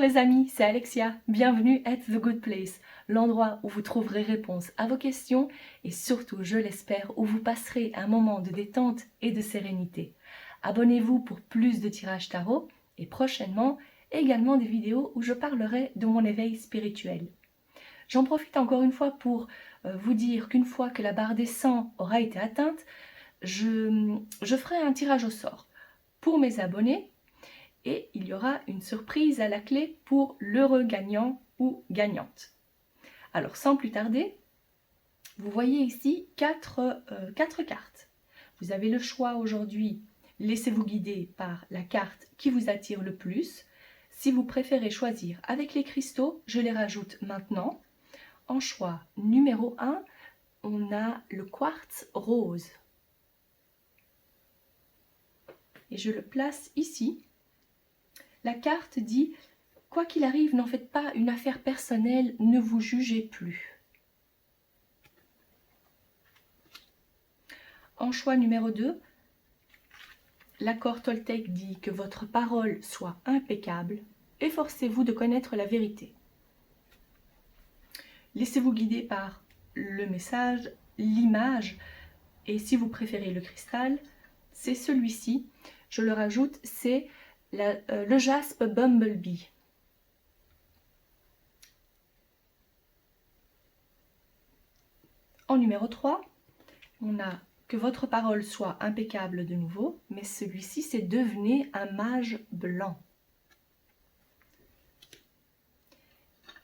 les amis, c'est Alexia. Bienvenue at The Good Place, l'endroit où vous trouverez réponse à vos questions et surtout, je l'espère, où vous passerez un moment de détente et de sérénité. Abonnez-vous pour plus de tirages tarot et prochainement également des vidéos où je parlerai de mon éveil spirituel. J'en profite encore une fois pour vous dire qu'une fois que la barre des 100 aura été atteinte, je ferai un tirage au sort pour mes abonnés et il y aura une surprise à la clé pour l'heureux gagnant ou gagnante. Alors sans plus tarder, vous voyez ici quatre cartes. Vous avez le choix aujourd'hui, laissez-vous guider par la carte qui vous attire le plus. Si vous préférez choisir avec les cristaux, je les rajoute maintenant. En choix numéro 1, on a le quartz rose. Et je le place ici. La carte dit « Quoi qu'il arrive, n'en faites pas une affaire personnelle, ne vous jugez plus ». En choix numéro 2, l'accord Toltec dit que votre parole soit impeccable, efforcez-vous de connaître la vérité. Laissez-vous guider par le message, l'image, et si vous préférez le cristal, c'est celui-ci. Je le rajoute, c'est le jaspe Bumblebee. En numéro 3, on a que votre parole soit impeccable de nouveau, mais celui-ci, c'est devenez un mage blanc.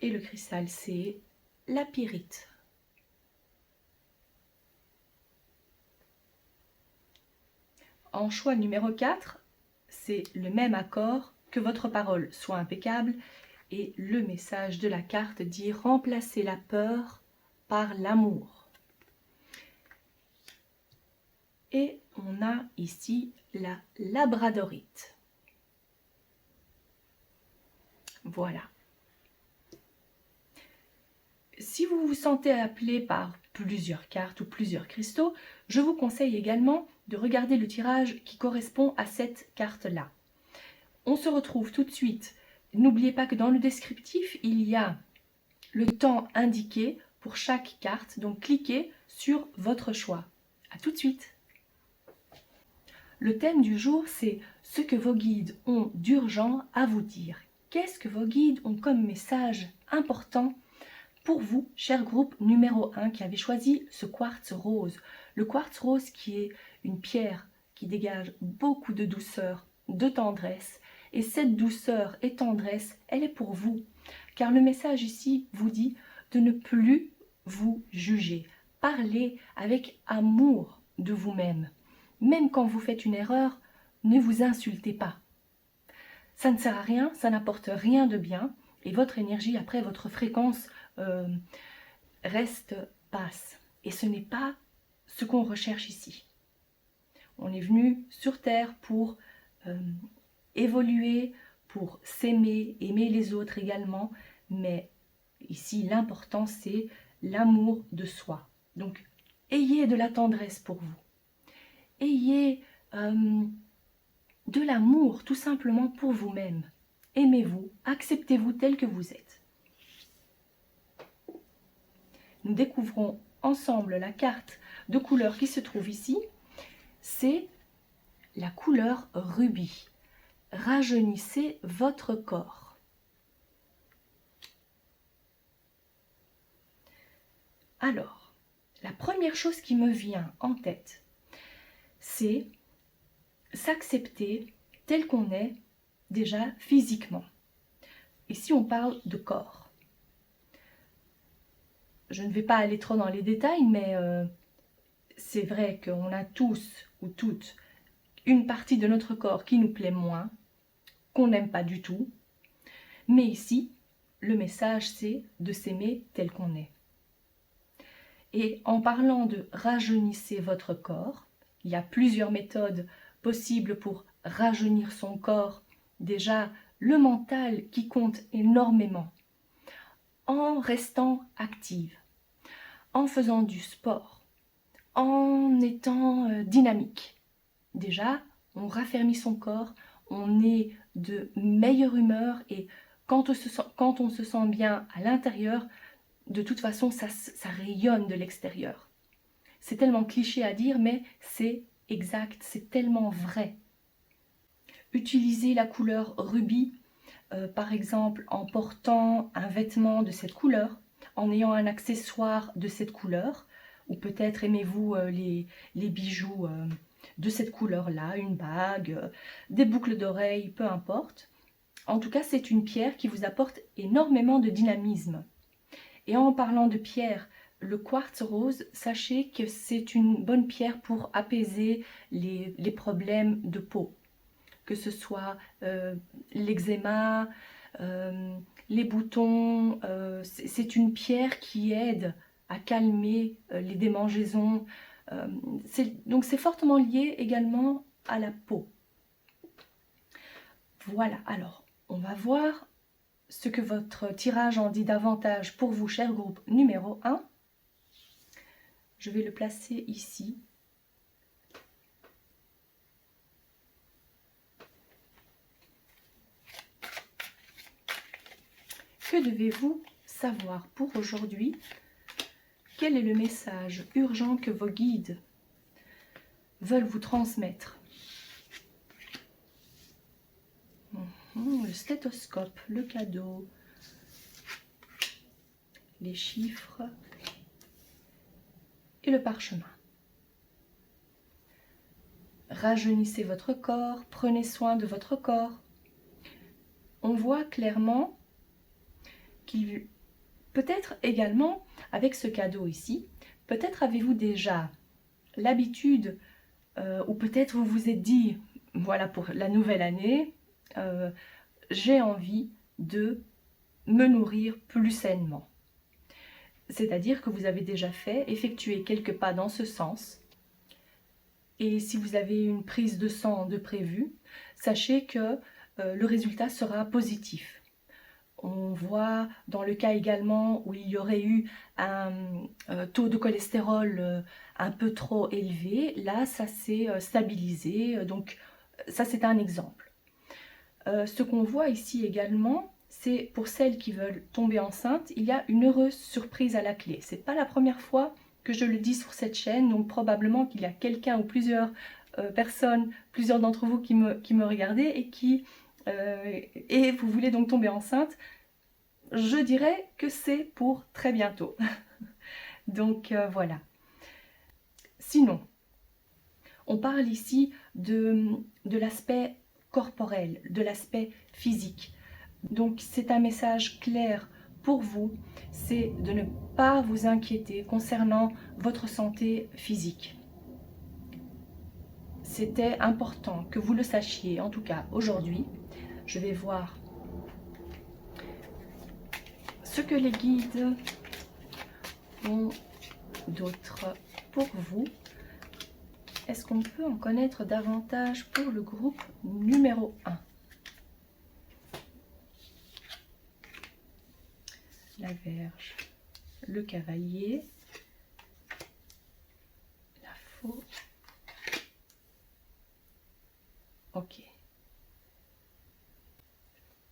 Et le cristal, c'est la pyrite. En choix numéro 4, c'est le même accord, que votre parole soit impeccable, et le message de la carte dit remplacer la peur par l'amour. Et on a ici la labradorite. Voilà. Si vous vous sentez appelé par plusieurs cartes ou plusieurs cristaux, je vous conseille également de regarder le tirage qui correspond à cette carte-là. On se retrouve tout de suite. N'oubliez pas que dans le descriptif, il y a le temps indiqué pour chaque carte, donc cliquez sur votre choix. À tout de suite. Le thème du jour, c'est ce que vos guides ont d'urgent à vous dire. Qu'est-ce que vos guides ont comme message important pour vous, cher groupe numéro 1 qui avez choisi ce quartz rose? Le quartz rose qui est une pierre qui dégage beaucoup de douceur, de tendresse. Et cette douceur et tendresse, elle est pour vous. Car le message ici vous dit de ne plus vous juger. Parlez avec amour de vous-même. Même quand vous faites une erreur, ne vous insultez pas. Ça ne sert à rien, ça n'apporte rien de bien. Et votre énergie, après votre fréquence, reste basse. Et ce n'est pas ce qu'on recherche ici. On est venu sur Terre pour évoluer, pour s'aimer, aimer les autres également. Mais ici, l'important, c'est l'amour de soi. Donc, ayez de la tendresse pour vous. Ayez de l'amour tout simplement pour vous-même. Aimez-vous, acceptez-vous tel que vous êtes. Nous découvrons ensemble la carte de couleur qui se trouve ici. C'est la couleur rubis. Rajeunissez votre corps. Alors, la première chose qui me vient en tête, c'est s'accepter tel qu'on est déjà physiquement. Ici, on parle de corps. Je ne vais pas aller trop dans les détails, mais c'est vrai qu'on a tous ou toutes une partie de notre corps qui nous plaît moins, qu'on n'aime pas du tout. Mais ici, le message, c'est de s'aimer tel qu'on est. Et en parlant de rajeunissez votre corps, il y a plusieurs méthodes possibles pour rajeunir son corps. Déjà, le mental qui compte énormément. En restant active, en faisant du sport, en étant dynamique. Déjà, on raffermit son corps, on est de meilleure humeur et quand on se sent bien à l'intérieur, de toute façon, ça rayonne de l'extérieur. C'est tellement cliché à dire, mais c'est exact, c'est tellement vrai. Utilisez la couleur rubis, par exemple en portant un vêtement de cette couleur, en ayant un accessoire de cette couleur, ou peut-être aimez-vous les bijoux de cette couleur-là, une bague, des boucles d'oreilles, peu importe. En tout cas, c'est une pierre qui vous apporte énormément de dynamisme. Et en parlant de pierre, le quartz rose, sachez que c'est une bonne pierre pour apaiser les problèmes de peau, que ce soit l'eczéma, les boutons. C'est une pierre qui aide à calmer les démangeaisons. Donc c'est fortement lié également à la peau. Voilà, alors on va voir ce que votre tirage en dit davantage pour vous, cher groupe numéro 1. Je vais le placer ici. Que devez-vous savoir pour aujourd'hui? Quel est le message urgent que vos guides veulent vous transmettre? Le stéthoscope, le cadeau, les chiffres et le parchemin. Rajeunissez votre corps, prenez soin de votre corps. On voit clairement qu'il peut-être également, avec ce cadeau ici, peut-être avez-vous déjà l'habitude, ou peut-être vous vous êtes dit, voilà, pour la nouvelle année, j'ai envie de me nourrir plus sainement. C'est-à-dire que vous avez déjà effectué quelques pas dans ce sens. Et si vous avez une prise de sang de prévu, sachez que le résultat sera positif. On voit dans le cas également où il y aurait eu un taux de cholestérol un peu trop élevé, là ça s'est stabilisé, donc ça c'est un exemple. Ce qu'on voit ici également, c'est pour celles qui veulent tomber enceinte, il y a une heureuse surprise à la clé. C'est pas la première fois que je le dis sur cette chaîne, donc probablement qu'il y a quelqu'un ou plusieurs personnes, plusieurs d'entre vous qui me regardez et vous voulez donc tomber enceinte. Je dirais que c'est pour très bientôt. Donc voilà. Sinon, on parle ici de l'aspect corporel, de l'aspect physique. Donc c'est un message clair pour vous, c'est de ne pas vous inquiéter concernant votre santé physique. C'était important que vous le sachiez, en tout cas aujourd'hui. Je vais voir ce que les guides ont d'autre pour vous. Est-ce qu'on peut en connaître davantage pour le groupe numéro 1? La Vierge, le Cavalier, la Faux. Ok.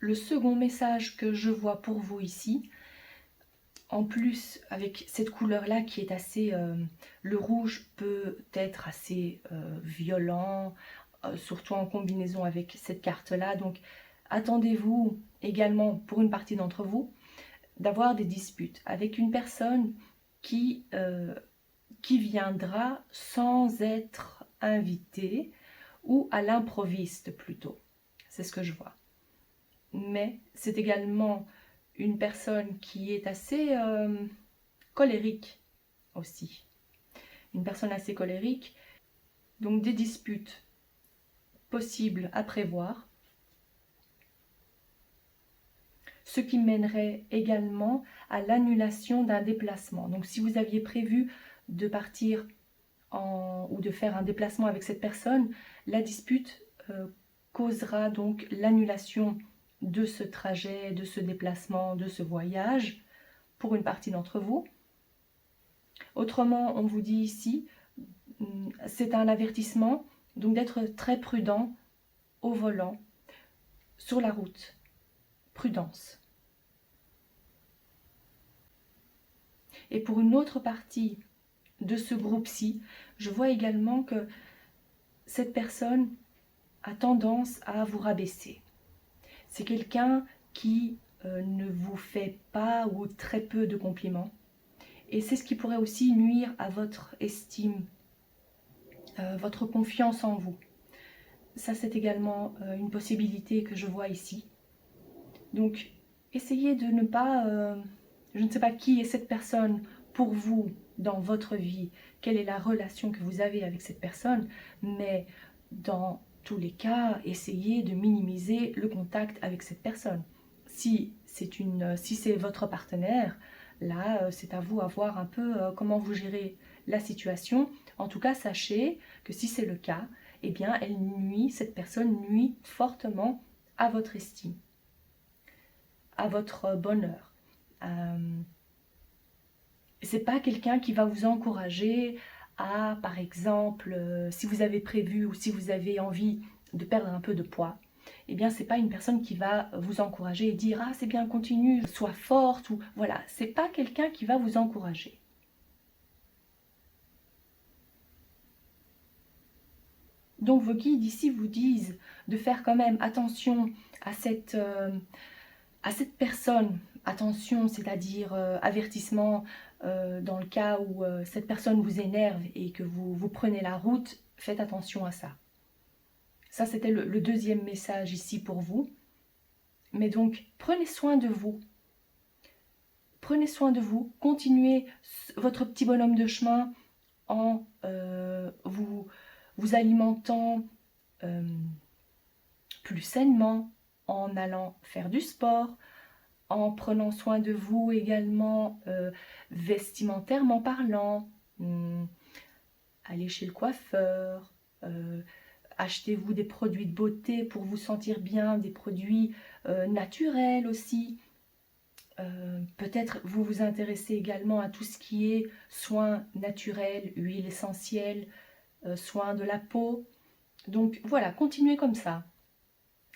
Le second message que je vois pour vous ici, en plus avec cette couleur-là qui est assez... le rouge peut être assez violent, surtout en combinaison avec cette carte-là. Donc attendez-vous également, pour une partie d'entre vous, d'avoir des disputes avec une personne qui viendra sans être invitée ou à l'improviste plutôt. C'est ce que je vois. Mais c'est également une personne qui est assez colérique aussi. Une personne assez colérique. Donc des disputes possibles à prévoir. Ce qui mènerait également à l'annulation d'un déplacement. Donc si vous aviez prévu de partir ou de faire un déplacement avec cette personne, la dispute causera donc l'annulation de ce trajet, de ce déplacement, de ce voyage pour une partie d'entre vous. Autrement, on vous dit ici, c'est un avertissement, donc d'être très prudent au volant, sur la route. prudence. Et pour une autre partie de ce groupe-ci, je vois également que cette personne a tendance à vous rabaisser. C'est quelqu'un qui ne vous fait pas ou très peu de compliments. Et c'est ce qui pourrait aussi nuire à votre estime, votre confiance en vous. Ça, c'est également une possibilité que je vois ici. Donc, essayez de ne pas... je ne sais pas qui est cette personne pour vous dans votre vie, quelle est la relation que vous avez avec cette personne, mais dans tous les cas, essayez de minimiser le contact avec cette personne. Si c'est votre partenaire, là, c'est à vous à voir un peu comment vous gérez la situation. En tout cas, sachez que si c'est le cas, eh bien, cette personne nuit fortement à votre estime, à votre bonheur. C'est pas quelqu'un qui va vous encourager à, par exemple, si vous avez prévu ou si vous avez envie de perdre un peu de poids, eh bien, c'est pas une personne qui va vous encourager et dire « Ah, c'est bien, continue, sois forte » ou voilà, c'est pas quelqu'un qui va vous encourager. Donc, vos guides ici vous disent de faire quand même attention à cette personne. Attention, c'est-à-dire avertissement dans le cas où cette personne vous énerve et que vous prenez la route, faites attention à ça. Ça, c'était le deuxième message ici pour vous. Mais donc, prenez soin de vous. Prenez soin de vous. Continuez votre petit bonhomme de chemin en vous alimentant plus sainement, en allant faire du sport, en prenant soin de vous également vestimentairement parlant, allez chez le coiffeur, achetez-vous des produits de beauté pour vous sentir bien, des produits naturels aussi. Peut-être vous vous intéressez également à tout ce qui est soins naturels, huiles essentielles, soins de la peau. Donc voilà, continuez comme ça.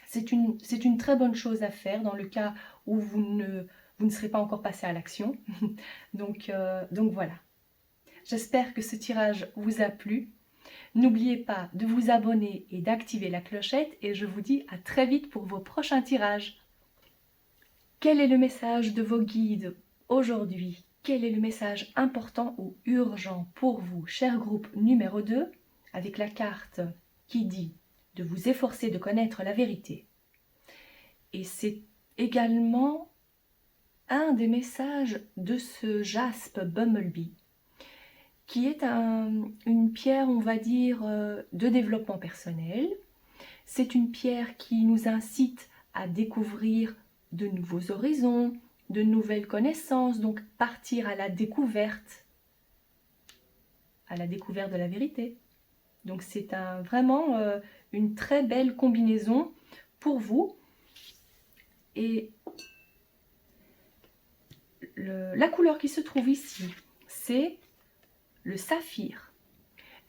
C'est une très bonne chose à faire dans le cas où vous ne serez pas encore passé à l'action. donc voilà. J'espère que ce tirage vous a plu. N'oubliez pas de vous abonner et d'activer la clochette et je vous dis à très vite pour vos prochains tirages. Quel est le message de vos guides aujourd'hui? Quel est le message important ou urgent pour vous, cher groupe numéro 2, avec la carte qui dit de vous efforcer de connaître la vérité. Et c'est également un des messages de ce jaspe Bumblebee, qui est une pierre, on va dire, de développement personnel. C'est une pierre qui nous incite à découvrir de nouveaux horizons, de nouvelles connaissances, donc partir à la découverte de la vérité. Donc c'est vraiment une très belle combinaison pour vous. Et la couleur qui se trouve ici, c'est le saphir.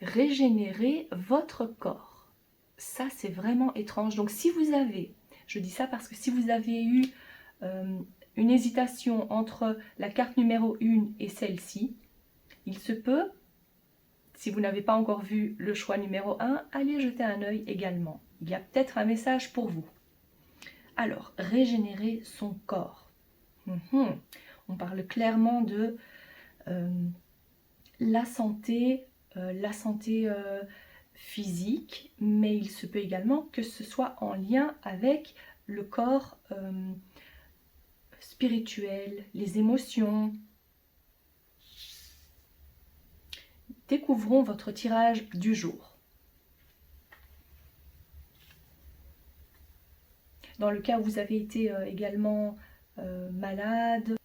Régénérer votre corps. Ça, c'est vraiment étrange. Donc si vous avez, je dis ça parce que si vous avez eu une hésitation entre la carte numéro 1 et celle-ci, il se peut, si vous n'avez pas encore vu le choix numéro 1, allez jeter un œil également. Il y a peut-être un message pour vous. Alors, régénérer son corps. On parle clairement de la santé physique, mais il se peut également que ce soit en lien avec le corps spirituel, les émotions. Découvrons votre tirage du jour. Dans le cas où vous avez été également malade,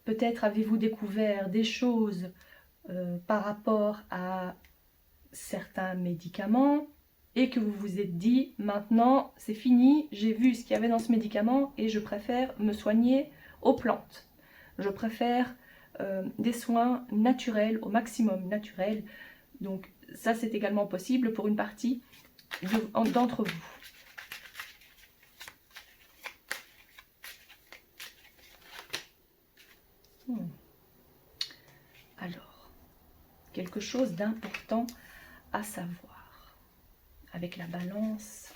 peut-être avez-vous découvert des choses par rapport à certains médicaments et que vous vous êtes dit maintenant c'est fini, j'ai vu ce qu'il y avait dans ce médicament et je préfère me soigner aux plantes. Je préfère des soins naturels, au maximum naturels. Donc ça c'est également possible pour une partie d'entre vous. Hmm. Alors, quelque chose d'important à savoir avec la balance.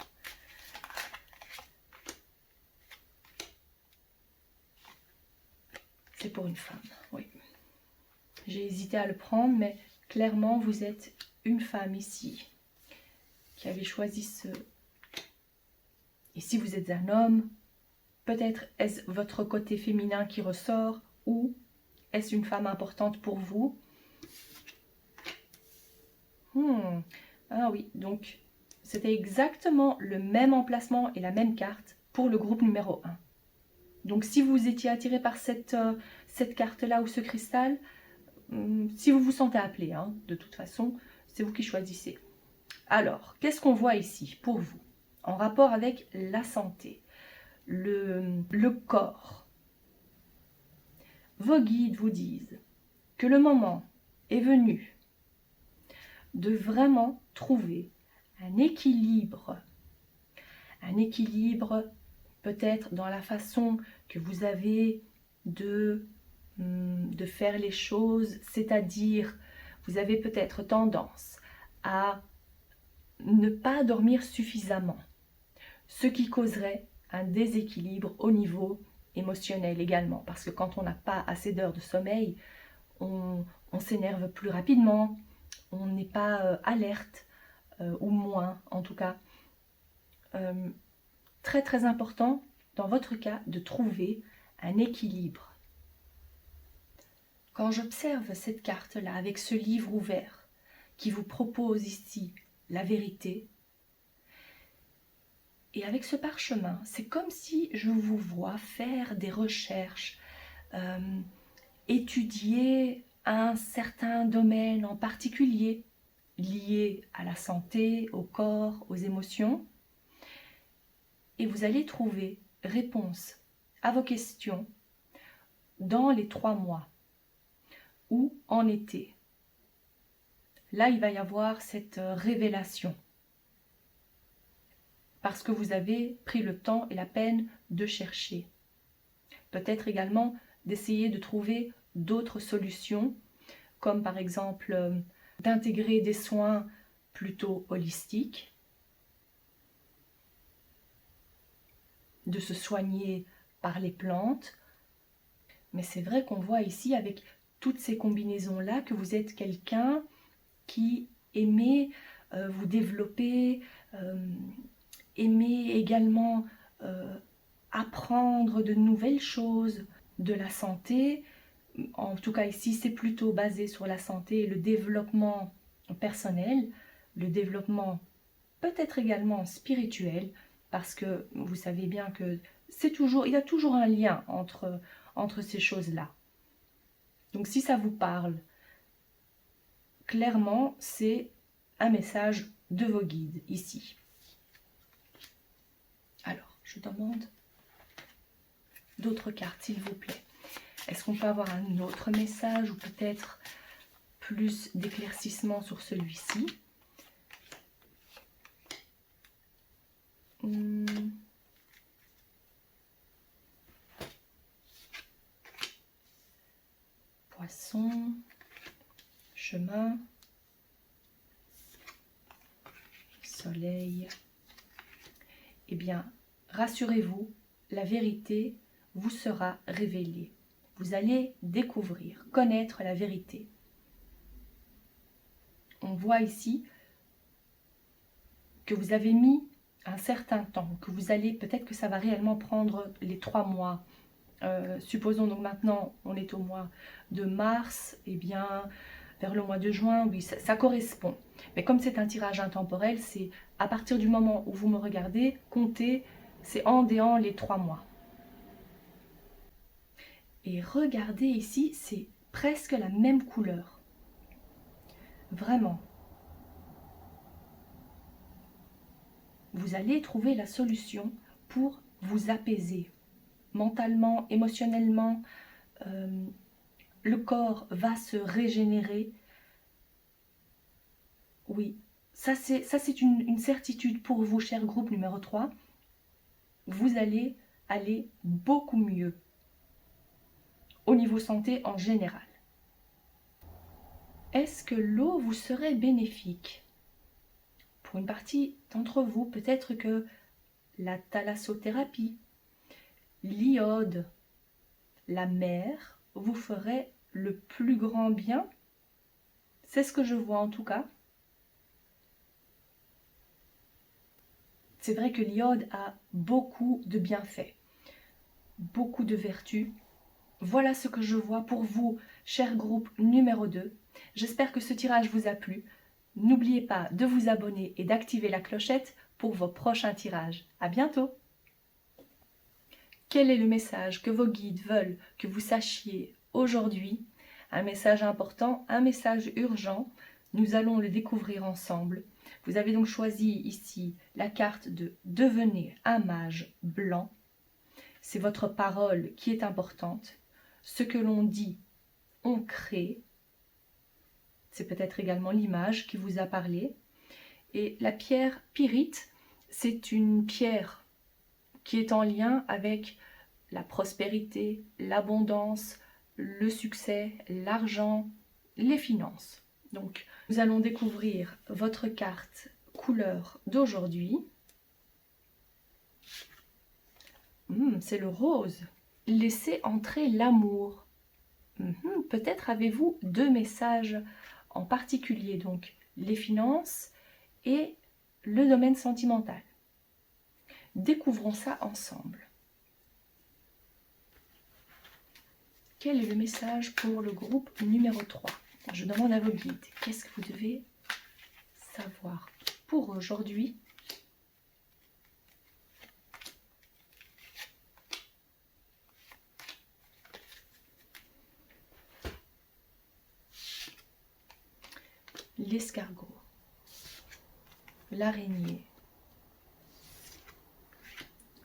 C'est pour une femme, oui. J'ai hésité à le prendre, mais clairement, vous êtes une femme ici qui avait choisi ce... Et si vous êtes un homme, peut-être est-ce votre côté féminin qui ressort ou est-ce une femme importante pour vous? Ah oui, donc c'était exactement le même emplacement et la même carte pour le groupe numéro 1. Donc si vous étiez attiré par cette carte-là ou ce cristal, si vous vous sentez appelé, hein, de toute façon, c'est vous qui choisissez. Alors, qu'est-ce qu'on voit ici pour vous en rapport avec la santé, le corps? Vos guides vous disent que le moment est venu de vraiment trouver un équilibre peut-être dans la façon que vous avez de faire les choses, c'est-à-dire vous avez peut-être tendance à ne pas dormir suffisamment, ce qui causerait un déséquilibre au niveau émotionnel également, parce que quand on n'a pas assez d'heures de sommeil, on s'énerve plus rapidement, on n'est pas alerte, ou moins en tout cas. Très très important dans votre cas de trouver un équilibre. Quand j'observe cette carte-là avec ce livre ouvert qui vous propose ici la vérité, et avec ce parchemin, c'est comme si je vous vois faire des recherches, étudier un certain domaine en particulier lié à la santé, au corps, aux émotions, et vous allez trouver réponse à vos questions dans les 3 mois ou en été. Là, il va y avoir cette révélation parce que vous avez pris le temps et la peine de chercher. Peut-être également d'essayer de trouver d'autres solutions, comme par exemple d'intégrer des soins plutôt holistiques, de se soigner par les plantes. Mais c'est vrai qu'on voit ici avec toutes ces combinaisons-là que vous êtes quelqu'un qui aimait vous développer, aimait également apprendre de nouvelles choses, de la santé. En tout cas ici, c'est plutôt basé sur la santé et le développement personnel, le développement peut-être également spirituel, parce que vous savez bien que il y a toujours un lien entre ces choses-là. Donc si ça vous parle, clairement, c'est un message de vos guides ici. Alors, je demande d'autres cartes, s'il vous plaît. Est-ce qu'on peut avoir un autre message ou peut-être plus d'éclaircissement sur celui-ci? Poisson, chemin, soleil. Eh bien, rassurez-vous, la vérité vous sera révélée. Vous allez découvrir, connaître la vérité. On voit ici que vous avez mis un certain temps, que vous allez, peut-être que ça va réellement prendre les 3 mois. Supposons donc maintenant, on est au mois de mars, et bien vers le mois de juin, oui, ça correspond. Mais comme c'est un tirage intemporel, c'est à partir du moment où vous me regardez, comptez, c'est en déant les 3 mois. Et regardez ici, c'est presque la même couleur. Vraiment. Vous allez trouver la solution pour vous apaiser. Mentalement, émotionnellement, le corps va se régénérer. Oui, ça c'est une certitude pour vous, cher groupe numéro 3. Vous allez aller beaucoup mieux. au niveau santé en général. Est-ce que l'eau vous serait bénéfique? Pour une partie d'entre vous, peut-être que la thalassothérapie, l'iode, la mer vous ferait le plus grand bien. C'est ce que je vois en tout cas. C'est vrai que l'iode a beaucoup de bienfaits, beaucoup de vertus. Voilà ce que je vois pour vous, cher groupe numéro 2. J'espère que ce tirage vous a plu. N'oubliez pas de vous abonner et d'activer la clochette pour vos prochains tirages. À bientôt! Quel est le message que vos guides veulent que vous sachiez aujourd'hui? Un message important, un message urgent. Nous allons le découvrir ensemble. Vous avez donc choisi ici la carte de « Devenez un mage blanc ». C'est votre parole qui est importante. Ce que l'on dit, on crée. C'est peut-être également l'image qui vous a parlé. Et la pierre pyrite, c'est une pierre qui est en lien avec la prospérité, l'abondance, le succès, l'argent, les finances. Donc, nous allons découvrir votre carte couleur d'aujourd'hui. C'est le rose. Laissez entrer l'amour. Peut-être avez-vous deux messages en particulier, donc les finances et le domaine sentimental. Découvrons ça ensemble. Quel est le message pour le groupe numéro 3? Je demande à vos guides, qu'est-ce que vous devez savoir pour aujourd'hui? L'escargot, l'araignée,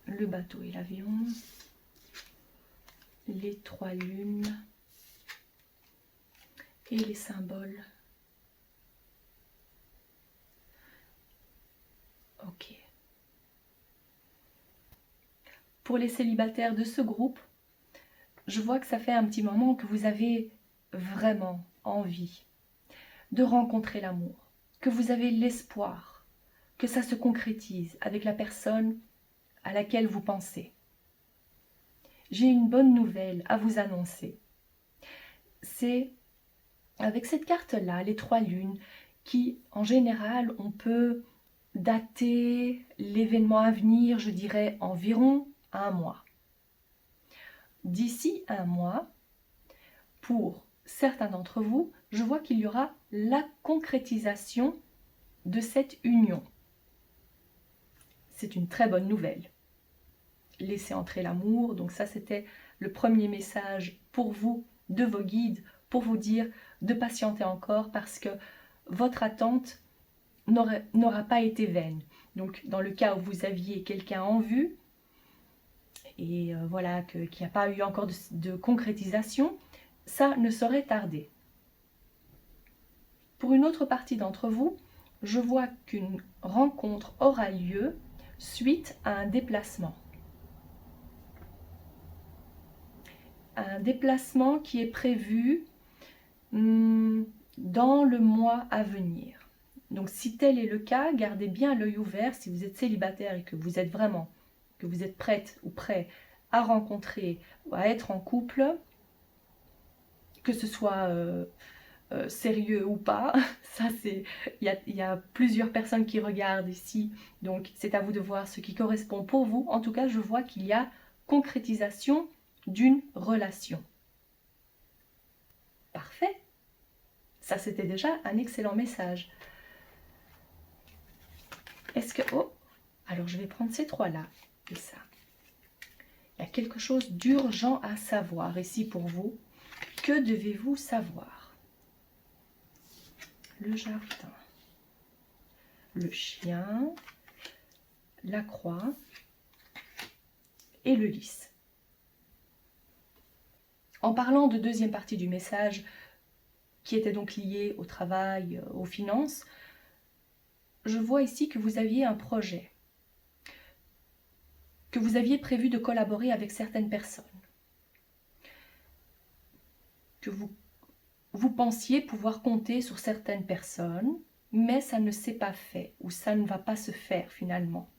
le bateau et l'avion, les 3 lunes et les symboles. Ok. Pour les célibataires de ce groupe, je vois que ça fait un petit moment que vous avez vraiment envie de rencontrer l'amour, que vous avez l'espoir que ça se concrétise avec la personne à laquelle vous pensez. J'ai une bonne nouvelle à vous annoncer. C'est avec cette carte-là, les 3 lunes, qui en général on peut dater l'événement à venir, je dirais environ 1 mois. D'ici 1 mois, pour certains d'entre vous, je vois qu'il y aura la concrétisation de cette union. C'est une très bonne nouvelle. Laissez entrer l'amour, donc ça c'était le premier message pour vous, de vos guides, pour vous dire de patienter encore parce que votre attente n'aura pas été vaine. Donc dans le cas où vous aviez quelqu'un en vue, et voilà, qu'il n'y a pas eu encore de concrétisation, ça ne saurait tarder. Pour une autre partie d'entre vous, je vois qu'une rencontre aura lieu suite à un déplacement. Un déplacement qui est prévu dans le mois à venir. Donc si tel est le cas, gardez bien l'œil ouvert si vous êtes célibataire et que vous êtes vraiment, que vous êtes prête ou prêt à rencontrer ou à être en couple, que ce soit sérieux ou pas, ça c'est, il y a plusieurs personnes qui regardent ici, donc c'est à vous de voir ce qui correspond pour vous. En tout cas, je vois qu'il y a concrétisation d'une relation. Parfait. Ça, c'était déjà un excellent message. Est-ce que... Oh, alors je vais prendre ces 3-là et ça. Il y a quelque chose d'urgent à savoir ici pour vous. Que devez-vous savoir? Le jardin, le chien, la croix et le lys. En parlant de deuxième partie du message, qui était donc liée au travail, aux finances, je vois ici que vous aviez un projet, que vous aviez prévu de collaborer avec certaines personnes. que vous pensiez pouvoir compter sur certaines personnes, mais ça ne s'est pas fait ou ça ne va pas se faire finalement.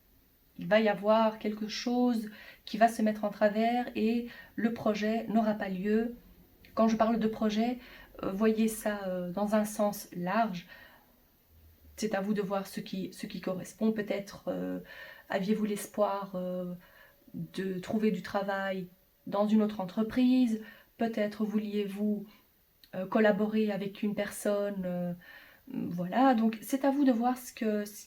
Il va y avoir quelque chose qui va se mettre en travers et le projet n'aura pas lieu. Quand je parle de projet, voyez ça dans un sens large. C'est à vous de voir ce qui correspond. Peut-être aviez-vous l'espoir de trouver du travail dans une autre entreprise. Peut-être vouliez-vous collaborer avec une personne. Voilà, donc c'est à vous de voir ce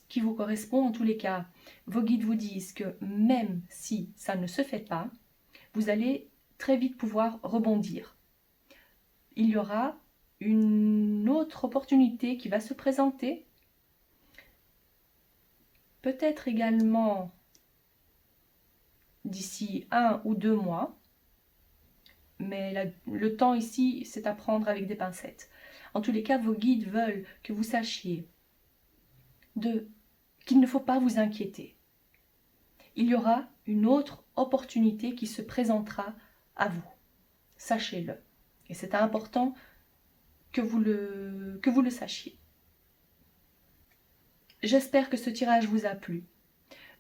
qui vous correspond. En tous les cas, vos guides vous disent que même si ça ne se fait pas, vous allez très vite pouvoir rebondir. Il y aura une autre opportunité qui va se présenter. Peut-être également d'ici 1 ou 2 mois. Mais le temps ici, c'est à prendre avec des pincettes. En tous les cas, vos guides veulent que vous sachiez qu'il ne faut pas vous inquiéter. Il y aura une autre opportunité qui se présentera à vous. Sachez-le. Et c'est important que vous le sachiez. J'espère que ce tirage vous a plu.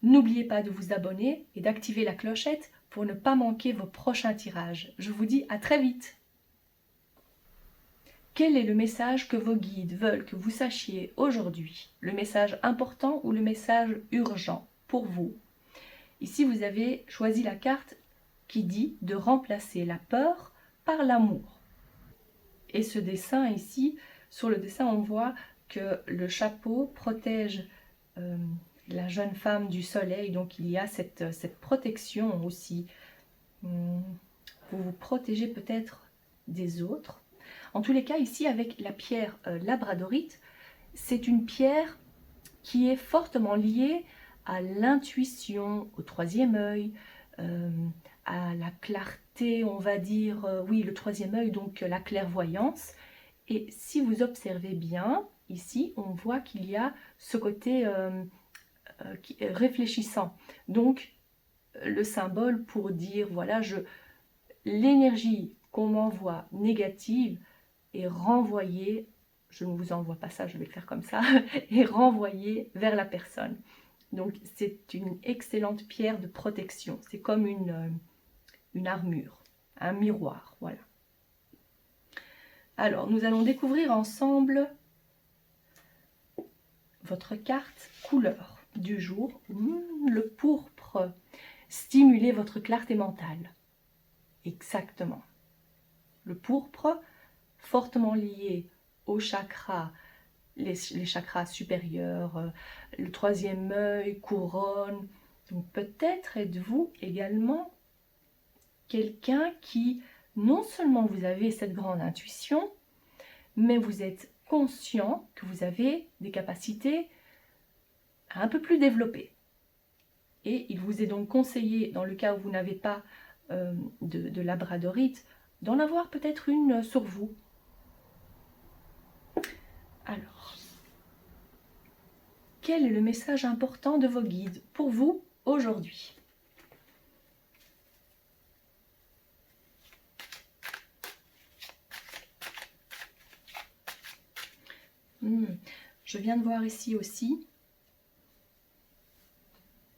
N'oubliez pas de vous abonner et d'activer la clochette pour ne pas manquer vos prochains tirages. Je vous dis à très vite. Quel est le message que vos guides veulent que vous sachiez aujourd'hui? Le message important ou le message urgent pour vous? Ici, vous avez choisi la carte qui dit de remplacer la peur par l'amour. Et ce dessin ici, sur le dessin, on voit que le chapeau protège la jeune femme du soleil. Donc, il y a cette protection aussi. Vous vous protégez peut-être des autres. En tous les cas, ici, avec la pierre labradorite, c'est une pierre qui est fortement liée à l'intuition, au troisième œil, à la clarté, on va dire, oui, le troisième œil, donc la clairvoyance. Et si vous observez bien, ici, on voit qu'il y a ce côté réfléchissant. Donc, le symbole pour dire, voilà, l'énergie qu'on m'envoie négative est renvoyée, je ne vous envoie pas ça, je vais le faire comme ça, est renvoyée vers la personne. Donc, c'est une excellente pierre de protection. C'est comme une armure, un miroir, voilà. Alors, nous allons découvrir ensemble votre carte couleur du jour. Le pourpre. Stimuler votre clarté mentale. Exactement. Le pourpre, fortement lié aux chakras, les chakras supérieurs, le troisième œil, couronne. Donc peut-être êtes-vous également quelqu'un qui, non seulement vous avez cette grande intuition, mais vous êtes conscient que vous avez des capacités un peu plus développées. Et il vous est donc conseillé, dans le cas où vous n'avez pas de labradorite, d'en avoir peut-être une sur vous. Alors, quel est le message important de vos guides pour vous aujourd'hui? Je viens de voir ici aussi.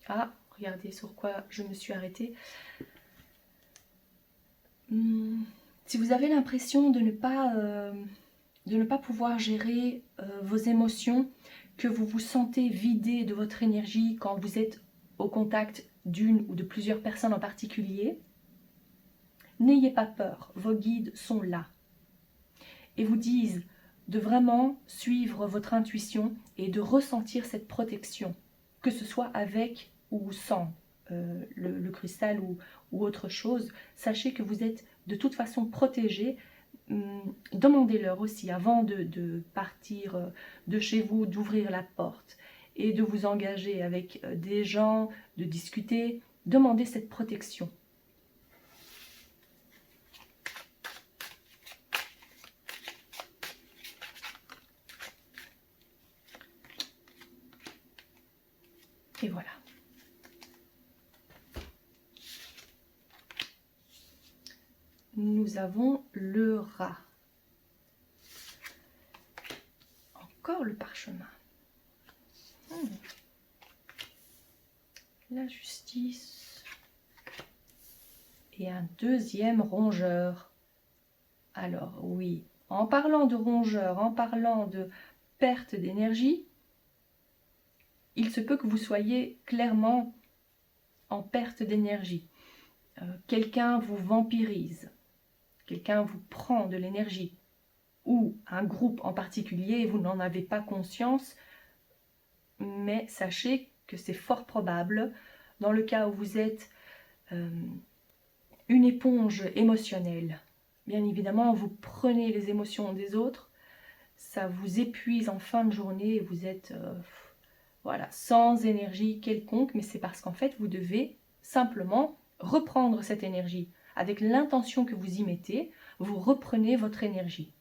Ah, regardez sur quoi je me suis arrêtée. Si vous avez l'impression de ne pas pouvoir gérer vos émotions, que vous vous sentez vidé de votre énergie quand vous êtes au contact d'une ou de plusieurs personnes en particulier, n'ayez pas peur, vos guides sont là et vous disent de vraiment suivre votre intuition et de ressentir cette protection, que ce soit avec ou sans le cristal ou autre chose. Sachez que vous êtes de toute façon protégé. Demandez-leur aussi, avant de partir de chez vous, d'ouvrir la porte et de vous engager avec des gens, de discuter, demandez cette protection. Et voilà. Nous avons le rat. encore le parchemin. La justice. Et un deuxième rongeur. Alors oui, en parlant de rongeur, en parlant de perte d'énergie, il se peut que vous soyez clairement en perte d'énergie. Quelqu'un vous vampirise, quelqu'un vous prend de l'énergie, ou un groupe en particulier, vous n'en avez pas conscience, mais sachez que c'est fort probable, dans le cas où vous êtes une éponge émotionnelle. Bien évidemment, vous prenez les émotions des autres, ça vous épuise en fin de journée et vous êtes voilà, sans énergie quelconque, mais c'est parce qu'en fait, vous devez simplement reprendre cette énergie. Avec l'intention que vous y mettez, vous reprenez votre énergie.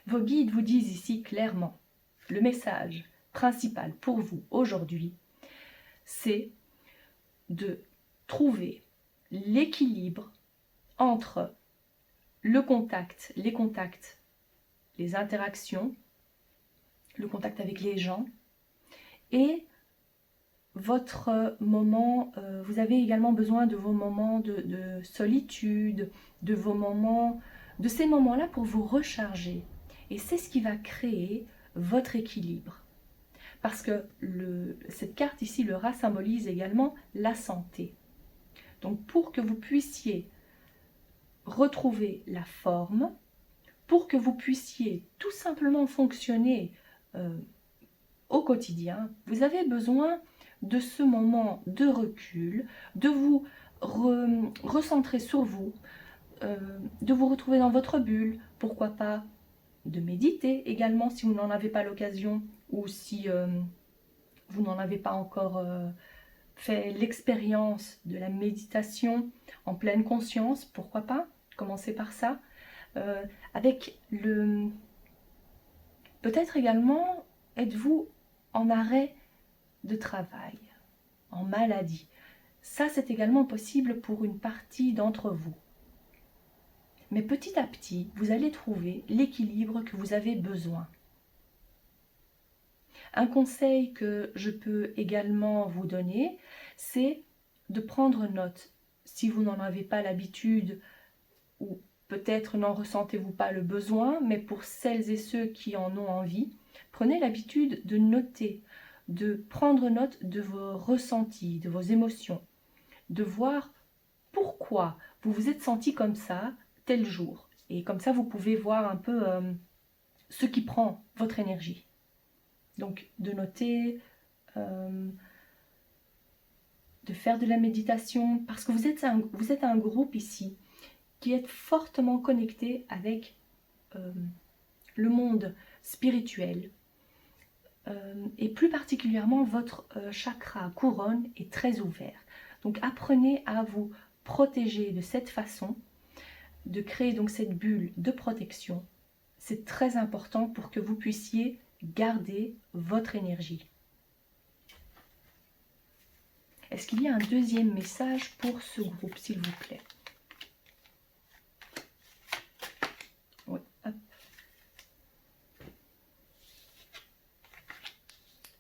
Vos guides vous disent ici clairement, le message principal pour vous aujourd'hui, c'est de trouver l'équilibre entre le contact, les contacts, les interactions, le contact avec les gens et votre moment, vous avez également besoin de vos moments de solitude, de vos moments, de ces moments-là pour vous recharger. Et c'est ce qui va créer votre équilibre. Parce que cette carte ici, le rat, symbolise également la santé. Donc pour que vous puissiez retrouver la forme, pour que vous puissiez tout simplement fonctionner au quotidien, vous avez besoin de ce moment de recul, de vous recentrer sur vous, de vous retrouver dans votre bulle, pourquoi pas de méditer également si vous n'en avez pas l'occasion ou si vous n'en avez pas encore fait l'expérience de la méditation en pleine conscience, pourquoi pas commencer par ça, avec le... Peut-être également, êtes-vous en arrêt de travail, en maladie. Ça, c'est également possible pour une partie d'entre vous. Mais petit à petit, vous allez trouver l'équilibre que vous avez besoin. Un conseil que je peux également vous donner, c'est de prendre note. Si vous n'en avez pas l'habitude, ou peut-être n'en ressentez-vous pas le besoin, mais pour celles et ceux qui en ont envie, prenez l'habitude de noter, de prendre note de vos ressentis, de vos émotions, de voir pourquoi vous vous êtes senti comme ça tel jour. Et comme ça, vous pouvez voir un peu ce qui prend votre énergie. Donc, de noter, de faire de la méditation, parce que vous êtes un groupe ici qui est fortement connecté avec le monde spirituel. Et plus particulièrement, votre chakra couronne est très ouvert. Donc, apprenez à vous protéger de cette façon, de créer donc cette bulle de protection. C'est très important pour que vous puissiez garder votre énergie. Est-ce qu'il y a un deuxième message pour ce groupe, s'il vous plaît? Oui, hop.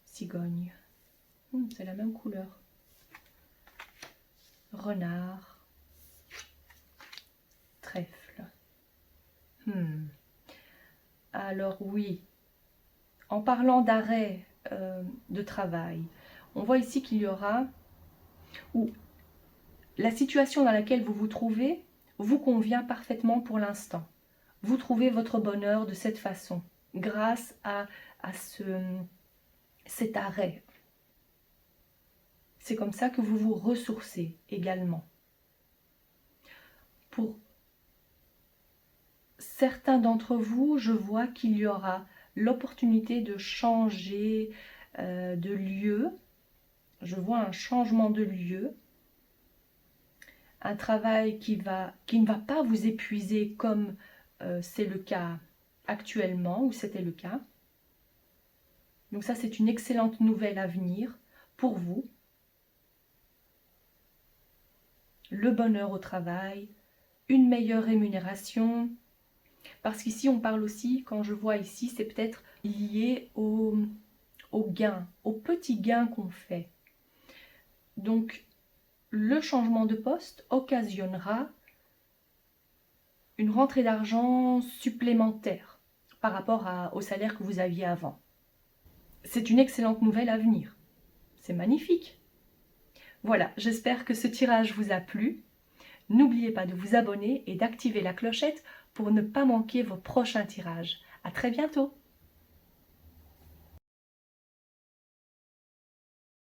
Cigogne. C'est la même couleur. Renard. Trèfle. Alors oui, en parlant d'arrêt de travail, on voit ici qu'il y aura, ou la situation dans laquelle vous vous trouvez vous convient parfaitement pour l'instant. Vous trouvez votre bonheur de cette façon, grâce à cet arrêt. C'est comme ça que vous vous ressourcez également. Pour certains d'entre vous, je vois qu'il y aura l'opportunité de changer de lieu. Je vois un changement de lieu. Un travail qui ne va pas vous épuiser comme c'est le cas actuellement, ou c'était le cas. Donc ça, c'est une excellente nouvelle à venir pour vous. Le bonheur au travail, une meilleure rémunération, Parce qu'ici, on parle aussi, quand je vois ici, c'est peut-être lié au gain, au petit gain qu'on fait. Donc, le changement de poste occasionnera une rentrée d'argent supplémentaire par rapport au salaire que vous aviez avant. C'est une excellente nouvelle à venir. C'est magnifique. Voilà, j'espère que ce tirage vous a plu. N'oubliez pas de vous abonner et d'activer la clochette pour ne pas manquer vos prochains tirages. À très bientôt!